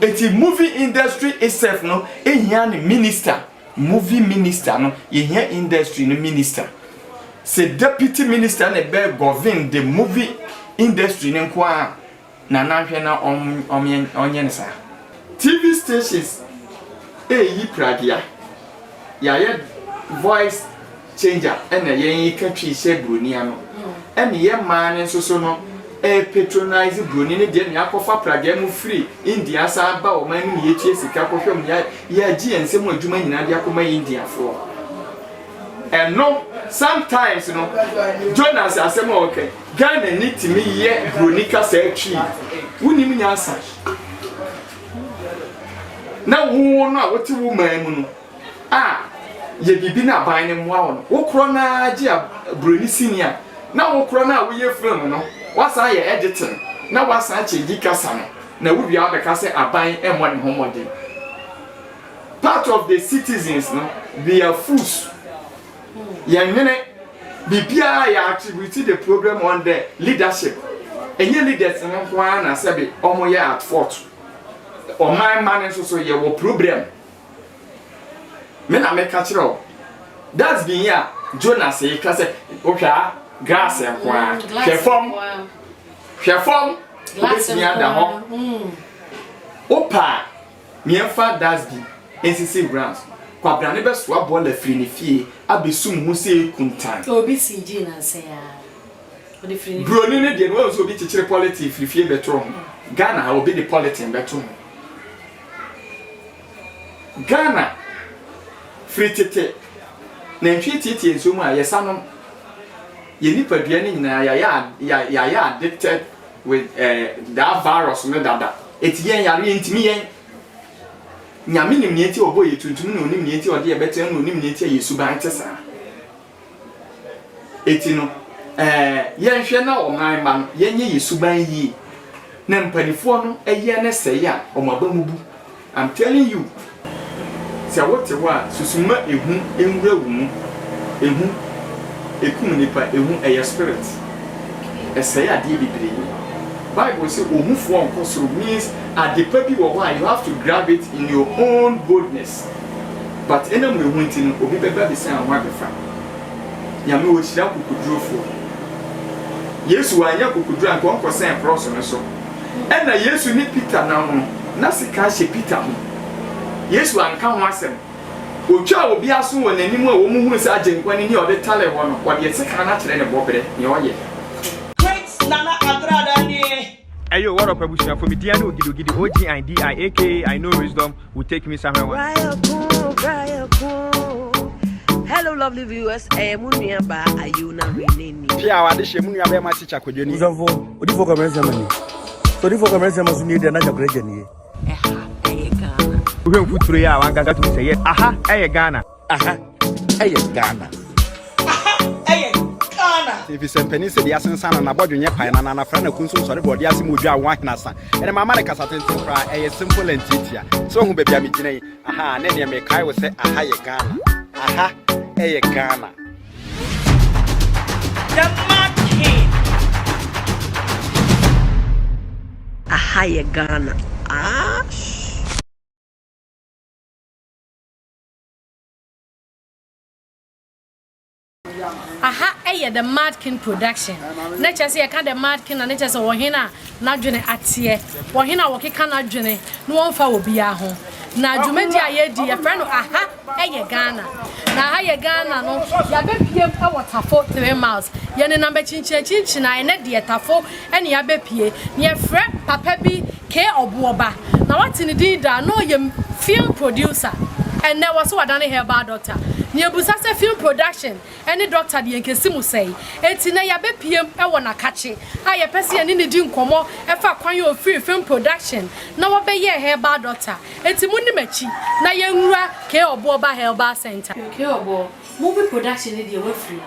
Eti movie industry itself no ehia ne minister, movie minister no ehia industry no minister. Say deputy minister na be govern the movie industry ne nko a na nanhwe na onye nsa. TV stations eyi pragia ya voice changer ena yen katwi she broni ano ena ye man nso so no patronize broni ne de na akofa pragia mu free India sa ba o man ne ye sika kohwem ya gi ensem adwuma nyina de akoma India fo. And no, sometimes you know, Jonas asem okay. Ghana need to me ye bronika say tree. Wuni mi nyasa. Na wo no a wote wo man mu no. Ye bibi na ban ne mo awo no. Wo kro na agi broni senior. Na wo kro na wo ye film no. Wasa ye editing. Na wasa change kasa no. Na wo bia be kasa aban emo ne homode. Part of the citizens no, they are fools. Yanyene bibia ya attribute the problem on the leadership. Enye leaders nko na sebe omo ye at fault. O man so ye wo problem. Me na me ka kire. That's been here Jonas e ka say ohwa grass nko a. Hwe form glass me under ho. Opa miemfa that's been NCC brands. Kwa brane be so abola firi ne fie abesum hu se kuntan obi CG na se ya odi firi broni ne de no so obi chichire politics firi fie beto Ghana ha obi the politics beto Ghana free tete na ntwi tete enso mu a yesa no ye nipadua ne nyina ya addicted with that virus no dada etien yare ntimi yen nyame nim ne enti obo ye tuntum no nim ne enti ode ye betem no nim ne enti ye suban tesa eti no ye nhwe na o man ma ye nye ye suban yi na mpanifo no eye ne sey a o maba mubu. I'm telling you se wote wa susuma ehu enwura wumu ehu ekum nipa ehu eye spirit esey ade bibre. Bible says omufo onkoso means at the pepi wo why you have to grab it in your own boldness. But ena mu ehu ntin obi beba be say anwa befa. Nyame wo hira kokudrofo. Yesu anya kokudro anko onko say proso ne so. Ena Yesu ni Peter na ho na sika hye Peter ho. Yesu anka ho asem. Otwa obi aso won nanim a wo mu hu say agenkwa ni ode tale wo no. Wo de sika na kire ne bobere ne oye. Nana Adrada ni. Ayo, what up, Abusia? For me, Diano Gidi OGIDI, aka I know wisdom will take me somewhere. Hello, lovely viewers. I am Muniaba. Ayuna Renini. Pia, I wish you Muniaba my teacher could you need some for what for commercial. So, if for commercial, must need another Gregory. We will put 3 hours and got to say, yes, aha, hey, Ghana. Aha, hey, Ghana. If it's a penny, the essence and about your pine and a friend of Kunsun, sorry, but the Asimuja white nasa. And my mother has a cry a simple and teacher. So, who baby, me, aha, and then make I will say, aha, ye Ghana. Aha, hey, Ghana. The Mad King. Aha, ye Ghana. Ah. Aha, the Mad King production. Nature say I can the Mad King and nature say wohina na dwene atie. Wohina wokeka na dwene no wonfa obi a ho. Na dwumadi ayedi ye friend aha Ghana. Na aha ye Ghana no ya bepie e waterfall 3 miles. Ye ne number chinchi na ene de tafo ene ya bepie. Ye frɛ papa bi ke obuoba. Na what in the da no ye film producer. And there was what done herbal doctor. Near Busasa film production, any doctor the Enkesimu say, Etina Yabe PM, I wanna catch it. I a in the Jim Como, if I call you free film production. Now obey ye herbal doctor. Etimundi Mechi, na Yangura, Keo Boba Herbal Center. Keo movie production is the way free.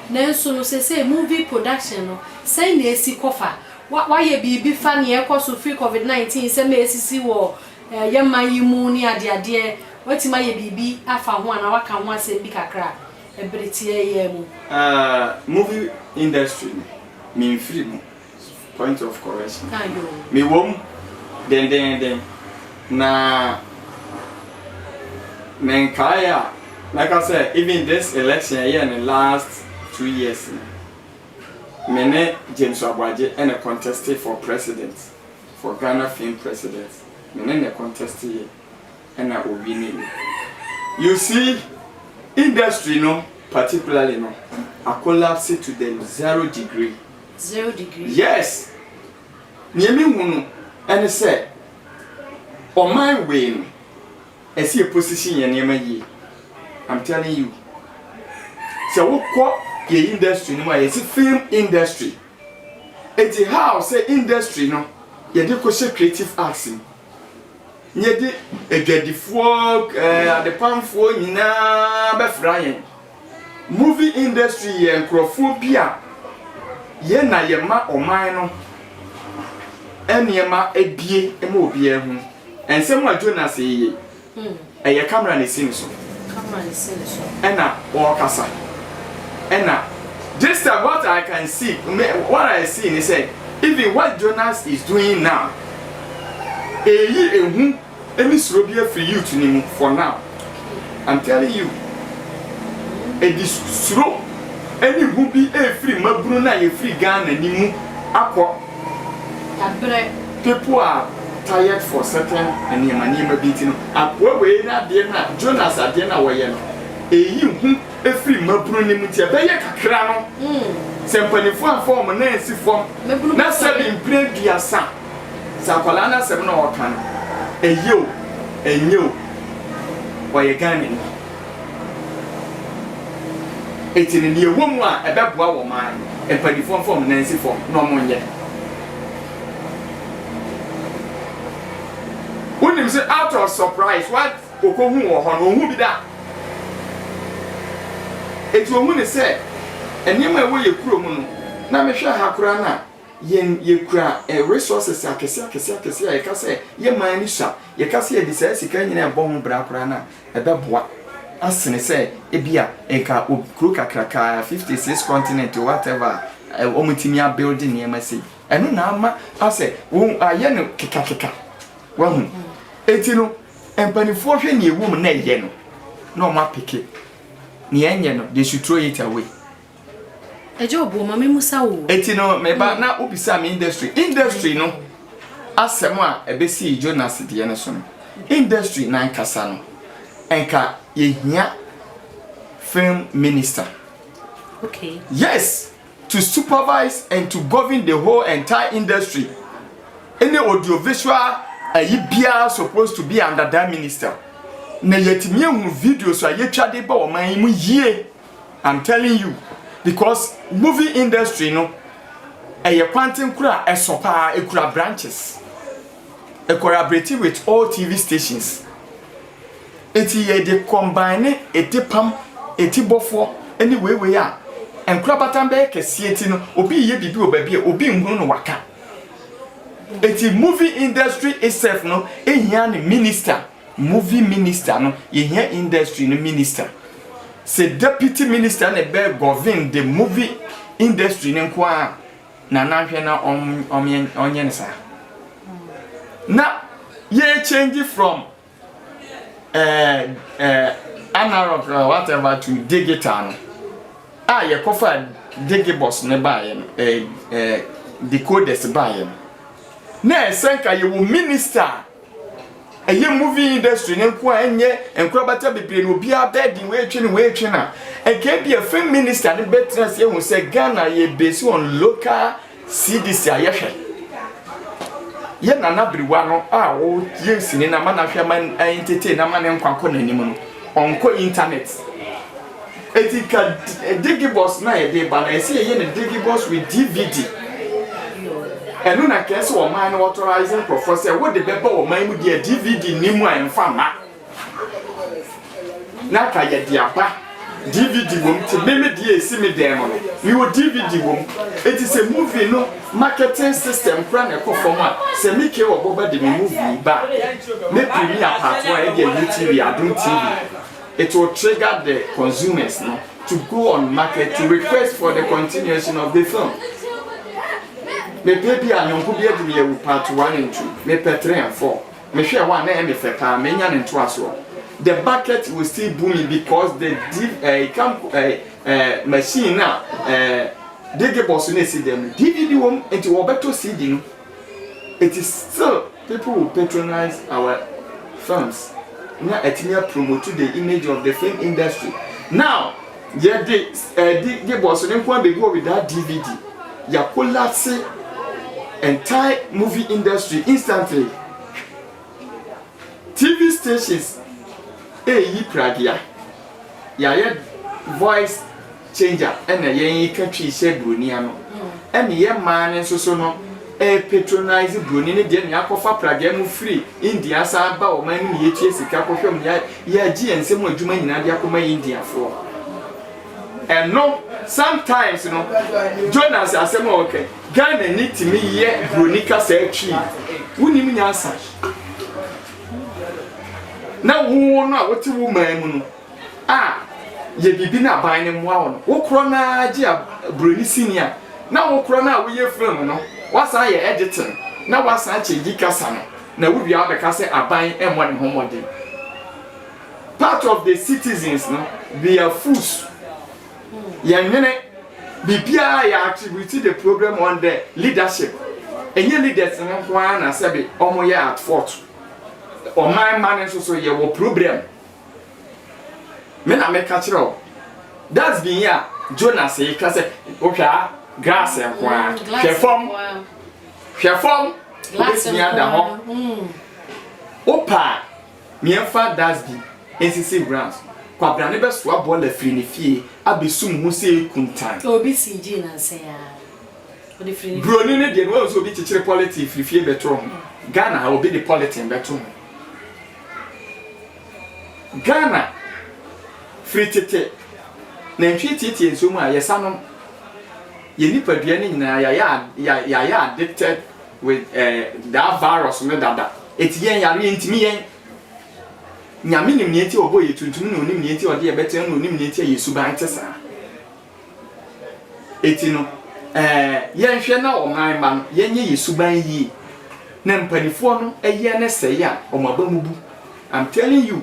Nelson say movie production, say Nancy Koffer. Why ye be funny, a course of free COVID-19, say Macy war, Yama Yimuni, dear. What my baby afa ho ana waka ho asem bi kakra e bretie ye mu movie industry me free point of correction me wom den na menkaya like I said, even this election here in the last 2 years, many James Abwaje and a contested for president, for Ghana film president. Many contested and I will win. You see, industry, no, particularly, no, a collapse to the 0 degree. 0 degree. Yes. Niemi hunu and say, on my way, I see a position in Yema. I'm telling you. So what the industry no is film industry. It's how say industry no. You do creative arts. You do get the folk, the palm for nyina be frying. Movie industry and crofobia. Ye na ye ma oman no. Eniema ebie ema obie hu. Ensem wa Jonas ye. Eye camera na sin so. Ena wakasa. Ena just what I can see, what I see is say even what Jonas is doing now. Eyi ehu emi surobia free you to nimu for now. I'm telling you. E dis suro any who be a free mabunu na ye free Ghana nimu akọ. People are tired for certain and yema beating. Akwa we na de na Jonas ade na woye no. Eyi hu e free mabunu nimu tie be ye kakra no. Sempanifo afom na ensi fom. Na sebi impre duasa. Sakwala na sebi na woka no. Eyo enyo woye Ghana ni. Etini ni ewomu a ebeboa wo man. Empanifo afom na ensi fom no monye. When you say out of surprise, what Okohu or Hono be that? It will win say, and you may wear your crew. Now, Michelle Hakurana, yen ye cry a resources. I can say, ye mind is sharp. Ye can see a disease, you can't have bomb bracrana, a babwa. As say, Ebia, Eka, Ukruka Kraka, 56 continent or whatever, a Omutimia building near my sea. And now, I say, oh, I yano kika. Well, etino empanifo hwe ne ewum na ye no no ma peke ne enye no they should throw it away ejobo mama musa wo etino meba na obisa me industry no asem a ebesi Jonas de ne so no industry na nkasa no enka yehia film minister. Okay, yes, to supervise and to govern the whole entire industry. Any audiovisual Bia supposed to be under that minister. Na yetimi hu videos so ayetwa de ba o man mu yie. I'm telling you, because movie industry no eye kwanten kura esopa ekura branches. E collaborate with all TV stations. Eti ye de combine eti pam eti bofo anyway we ya. Enkura batambe kese eti no obi ye bibi obabi obi nhunu no waka. Eti movie industry itself no ehia ni minister, movie minister no ehia industry no minister. Se deputy minister na be govern the movie industry nko a na nanhwe na onye nsa. Na ye change from analog whatever to digital. Ye kofa digibus ne baye no decoders baye. Na esenka ye wo minister eye movie industry nko enye enkrobata bebre no bia bedi we twe na enka bia film minister ne betrans ye hu se Ghana ye based on local CDC ayehwe ye nana briwa no a wo ye sini na mana hwe man entertain na mana nkwanko na nim no onko internet etika digibus na ye de ba na ese ye ne digibus with DVD. And when I guess what man authorizing professor, what the paper or my DVD nimu and fama. Naka ya diapa DVD room to meme dia see me demo. We were DVD room. It is a movie no marketing system plan a conforma. Se me ke or boba the movie ba. Me premier part where the YouTube adun TV. It will trigger the consumers no to go on market to request for the continuation of the film. Me baby and yon could be able part 1 and 2. Me per 3 and 4. me hwe one na me fepa me nya ne nto aso the bucket will still booming because the machine na dig boss na see them DVD wom enti wo beto CD no it is still people will patronize our films na etinia promote the image of the film industry now yeah the boss no kwa be go with that DVD ya collapse entire movie industry instantly TV stations yi pragia ya voice changer ena yen katwi she broni ano ena ye man so no patronize broni ne de ne akofa pragia mu free India sa ba o man ne yetie sika kohwem ya gi ensem adwuma nyina de akoma India fo and no sometimes you know Jonas asem okay Ghana ni timi ye broni ka sa atwi wunim nyansa na wo no a wote wo man mu no ye bibi na ban ne mo awo no wo kro na agi broni senior na wo kro na wo ye film no wasa ye editing na wasa chegi kasa no na wo bia be kasa aban emo ne homode part of the citizens no they are fools ya nwene bibia ya attribute the problem on the leadership enye leaders no kwa na sebe omo ye at fault o man so ye wo problem me na me catch it that's been here Jonas e ka say okwa grass e kwa hwefom glass me under ho opa me fa that's been NCC brands kwa brane be so abo la firi ne fie abesum ho se kuntan obi CG na say ya odi firi broni ne de no so obi chichire politics firi fie beto Ghana obi the politics beto Ghana free tete na ntwetete enso mu a yesano ye nipadua ne nyina ya addicted with that virus no dada etiyen yare ntimi yen nyame nim ne enti obo ye tuntum no nim ne enti ode ye betem no nim ne enti ye suban tesa eti no yen hwe na o man ma yen ye suban yi na mpanifo no eye ne sey a o maba mubu I'm telling you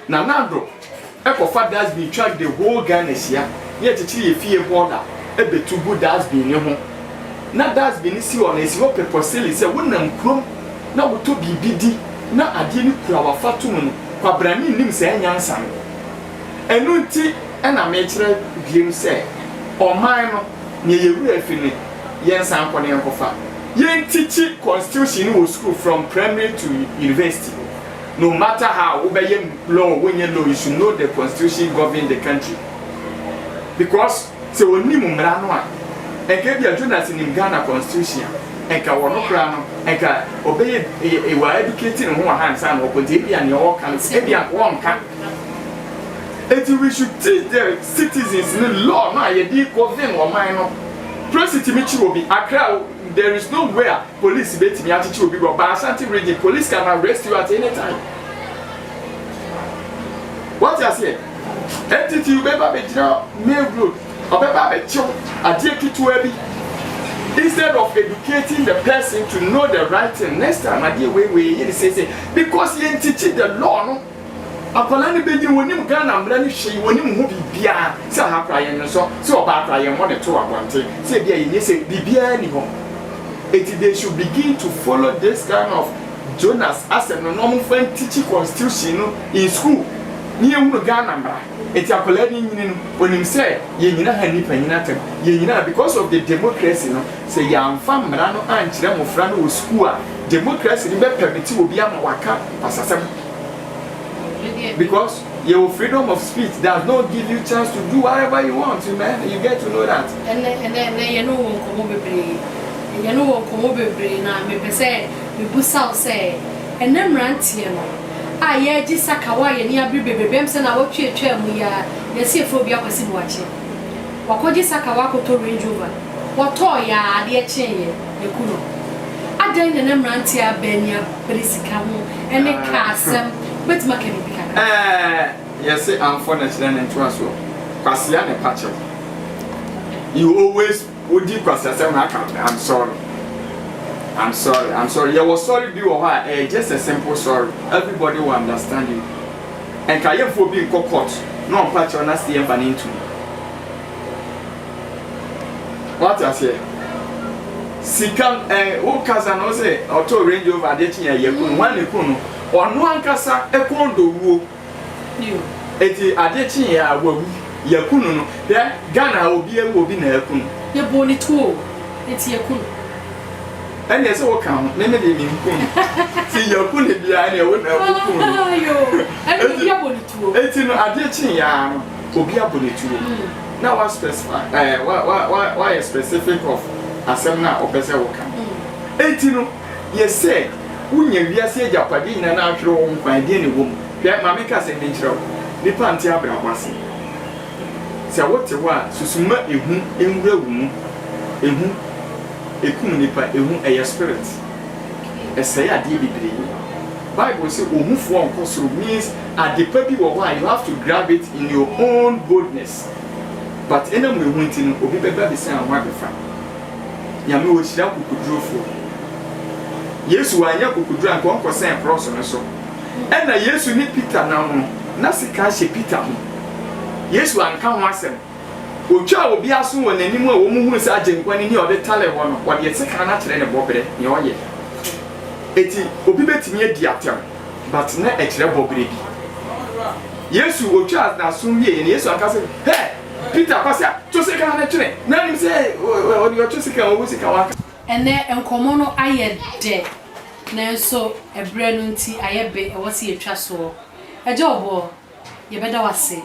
na nandro ekofa das be track the whole Ghana sia ye chichi ye fie border ebetubu das be ne ho na das be ni si on esi ho purposely say wonam krom na woto bibidi na ade ni kura wafatum no kwabrani nim say nyansa no enu nti na me kire biem say oman no ne yewu afini yensa ankone enkofa yen teach constitution wo school from primary to university. No matter how obey law when you know you should know the constitution governing the country. Because so when you mumrano and get your Jonas in Ghana constitution and ka wono krano and ka obey a were educating in one hands and open and your can be at one can. And we should teach the citizens in the law now you did govern or minor. President will be Accra. There is nowhere police bet me attitude will be but Ashanti region police can arrest you at any time. What you say? Entity you better be main road or better be chill adhere to every instead of educating the person to know the right thing next time I dear way you say because you teach the law no apolani be you wonim Ghana mra ni hwe wonim ho bibia say ha kra yen so oba kra yen mo de to abonte say bia yen say bibia ni ho. They should begin to follow this kind of Jonas as a normal friend teaching constitution in school. Near Ghana, it's a collecting when him say, Yenina Hani Peninatum, Yenina, because of the democracy, no, say young fam Marano and Chiramo Frano school. Democracy, the permit will be a waka, because your freedom of speech does not give you chance to do whatever you want, man. You get to know that. And then you know, you know what come na me say me busa say enem rantie no a ye gi sakawa ye ni abrebebem se na wotwe mu ya ye se fo bia kwasi mu ache wakogi sakawa ko to Range Rover woto ya de chenye ye kuno adan enem rantie abania brisika ho ene ka asem betima ka bi kaka yes unfortunately na ntwa so kwasi ya ne pache you always Odi kwasi asem aka I'm sorry I'm sorry. You was sorry be or just a simple sorry. Everybody will understand you. And can you for being court? No patch on us the into. What I say? Sikam who kasa no say auto range over the chin yakun one yakun or no ankasa ekondo wo. Eti adechin ya wawu yakun no. There Ghana obi na yakun. Ye boni tuo. Eti yakun. And yes, what count? Name it in see your pony behind your own. I did see ya, Obia Bonitu. Now, I specify why a specific of a seminar or better will come. 18, yes, say, when you see Japadine and after all, my dear woman, that my makers in intro, the Pantia Brabasi. So, what you want to submit in real room, in whom nipa ehun a spirit say ade bibiri Bible say ohun fo onkoso means adepa bi wo you have to grab it in your own boldness but enam ehun tin obi beba be say anwa befa ya me wo hira kokuduro fo Yesu anya kokuduro anko onko say cross no so na Yesu ni Peter na ho na sika hye Peter ho Yesu anka ho asem Ocha obi aso won nanim a wo mu hu se agenkwa ni o de tale wo no wo de sika na kire ne bobere ne oye eti obi betimi adi atem but na e kire bobere bi Yesu ocha na so wie ne Yesu aka se hey Peter kwasa to sika na kire na nim se o de ocha sika o sika wa ene enkomo no aye de na so ebre no nti aye be e wo se etwa so eje obo ye beda wase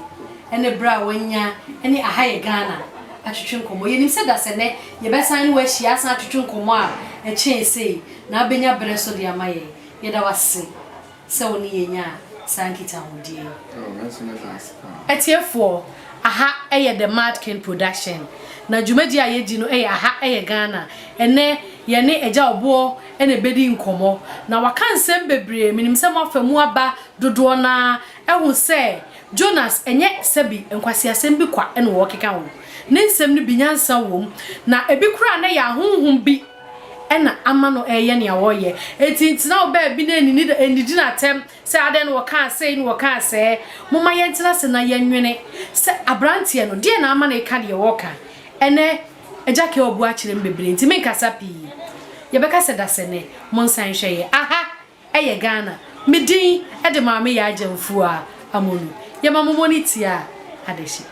ene bra wanya ene ahaye Ghana atwetwe nkomo yenim se da se ne ye besan wa hia san atwetwe nkomo a e chen sei na abenya bre so de amaye ye da wase se woni yenya sankita hodie etiefo aha eye the Mad King production na dwumadi a yedi no eye aha eye Ghana ene ye ne eja obo ene bedi nkomo na waka nsem bebre minim se mo afamu aba dodo na ehu se Jonas enye sebi enkwasi asem bi kwa ene wo keka wo ne nsem no binyansa wom na ebi kura na ya honhom bi ena ama no eye ne awoye etintina oba bi na enidi na tem se ade no waka se no waka se moma yentina se na yenwene se abrantie no de na ama na eka de woka ene eja ke obu a kire mbebre nti me kasa pi ye beka se da se ne monsan hweye aha eye Ghana medin ede maame ya agemfu a amonu ye mamomoni tia adeshi